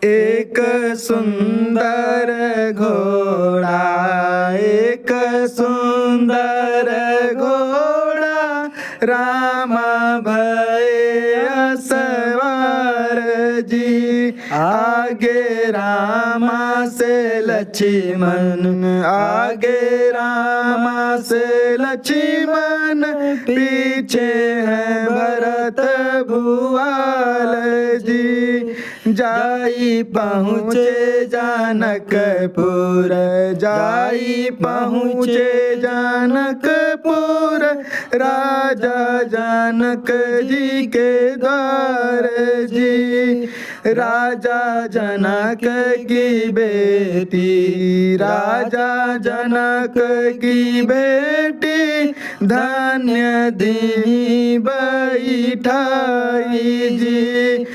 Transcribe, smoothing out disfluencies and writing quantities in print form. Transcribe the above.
एक सुंदर घोड़ा, एक सुंदर घोड़ा, राम भय सवार जी। आगे रामा से लक्ष्मण, आगे रामा से लक्ष्मण, पीछे है भरत भुआल जी। जाई पहुँचे जानकपुर, जाई पहुँचे जानकपुर, राजा जनक जी के द्वार जी। राजा जनक की बेटी, राजा जनक की बेटी, धन्य दी बैठाई जी।